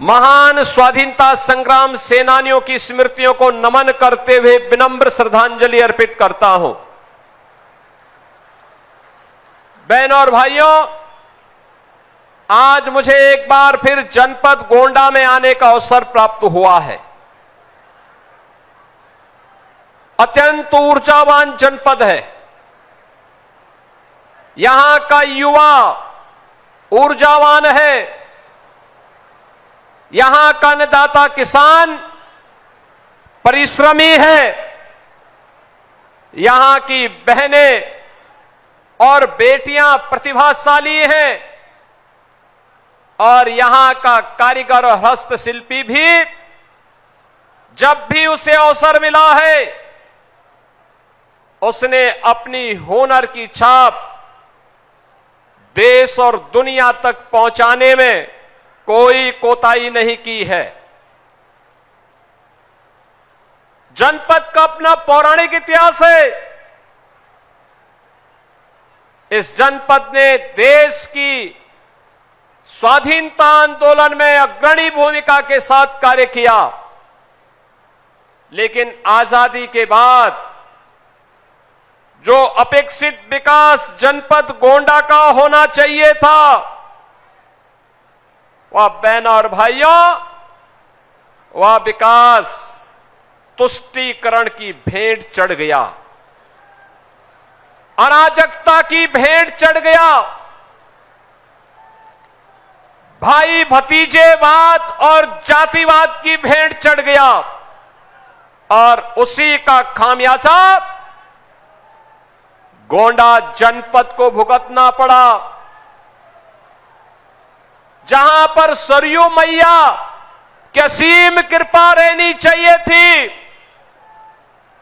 महान स्वाधीनता संग्राम सेनानियों की स्मृतियों को नमन करते हुए विनम्र श्रद्धांजलि अर्पित करता हूं। बहनों और भाइयों, आज मुझे एक बार फिर जनपद गोंडा में आने का अवसर प्राप्त हुआ है। अत्यंत ऊर्जावान जनपद है। यहां का युवा ऊर्जावान है। यहां का अन्नदाता किसान परिश्रमी है। यहां की बहनें और बेटियां प्रतिभाशाली हैं और यहां का कारीगर और हस्तशिल्पी भी जब भी उसे अवसर मिला है उसने अपनी हुनर की छाप देश और दुनिया तक पहुंचाने में कोई कोताही नहीं की है। जनपद का अपना पौराणिक इतिहास है। इस जनपद ने देश की स्वाधीनता आंदोलन में अग्रणी भूमिका के साथ कार्य किया, लेकिन आजादी के बाद जो अपेक्षित विकास जनपद गोंडा का होना चाहिए था, वह बहनों और भाइयों, वह विकास तुष्टीकरण की भेंट चढ़ गया, अराजकता की भेंट चढ़ गया, भाई भतीजेवाद और जातिवाद की भेंट चढ़ गया और उसी का खामियाजा गोंडा जनपद को भुगतना पड़ा। जहां पर सरयू मैया की असीम कृपा रहनी चाहिए थी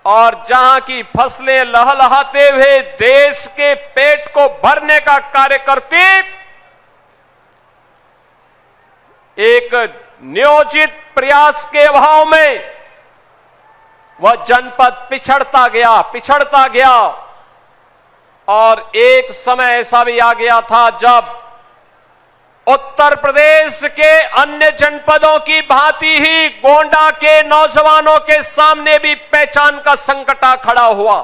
और जहां की फसलें लहलहाते हुए देश के पेट को भरने का कार्य करती, एक नियोजित प्रयास के अभाव में वह जनपद पिछड़ता गया और एक समय ऐसा भी आ गया था जब उत्तर प्रदेश के अन्य जनपदों की भांति ही गोंडा के नौजवानों के सामने भी पहचान का संकट आ खड़ा हुआ।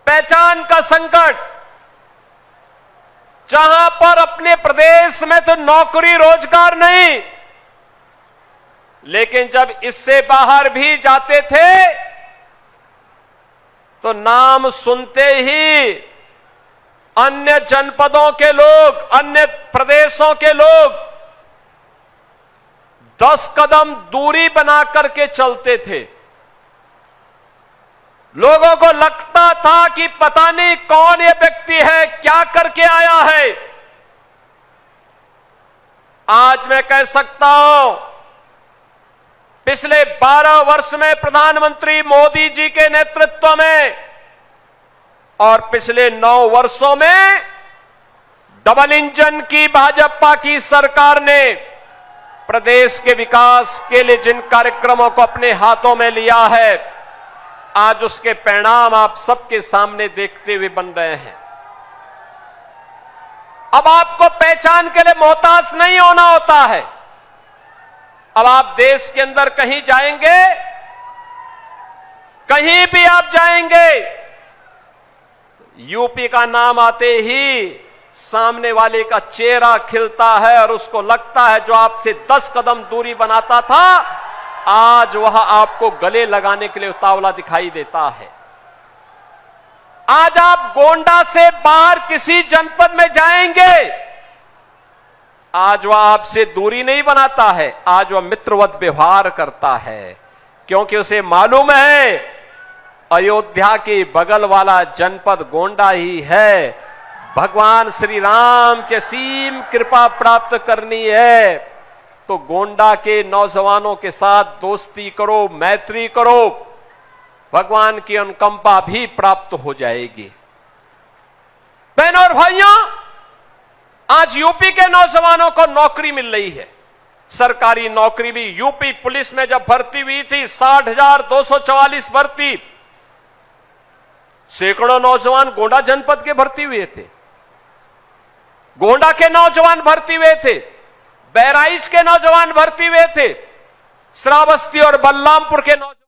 पहचान का संकट, जहां पर अपने प्रदेश में तो नौकरी रोजगार नहीं, लेकिन जब इससे बाहर भी जाते थे तो नाम सुनते ही अन्य जनपदों के लोग, अन्य प्रदेशों के लोग 10 कदम दूरी बना करके चलते थे। लोगों को लगता था कि पता नहीं कौन ये व्यक्ति है, क्या करके आया है। आज मैं कह सकता हूं, पिछले 12 वर्ष में प्रधानमंत्री मोदी जी के नेतृत्व में और पिछले 9 वर्षों में डबल इंजन की भाजपा की सरकार ने प्रदेश के विकास के लिए जिन कार्यक्रमों को अपने हाथों में लिया है, आज उसके परिणाम आप सबके सामने देखते हुए बन रहे हैं। अब आपको पहचान के लिए मोहताज नहीं होना होता है। अब आप देश के अंदर कहीं जाएंगे, कहीं भी आप जाएंगे, यूपी का नाम आते ही सामने वाले का चेहरा खिलता है और उसको लगता है जो आपसे 10 कदम दूरी बनाता था, आज वह आपको गले लगाने के लिए उतावला दिखाई देता है। आज आप गोंडा से बाहर किसी जनपद में जाएंगे, आज वह आपसे दूरी नहीं बनाता है, आज वह मित्रवत व्यवहार करता है, क्योंकि उसे मालूम है अयोध्या के बगल वाला जनपद गोंडा ही है। भगवान श्री राम के असीम कृपा प्राप्त करनी है तो गोंडा के नौजवानों के साथ दोस्ती करो, मैत्री करो, भगवान की अनुकंपा भी प्राप्त हो जाएगी। बहनों और भाइयों, आज यूपी के नौजवानों को नौकरी मिल रही है, सरकारी नौकरी भी। यूपी पुलिस में जब भर्ती हुई थी 60,244 भर्ती, सैकड़ों नौजवान गोंडा जनपद के भर्ती हुए थे, गोंडा के नौजवान भर्ती हुए थे। बहराइच के नौजवान भर्ती हुए थे, श्रावस्ती और बलरामपुर के नौजवान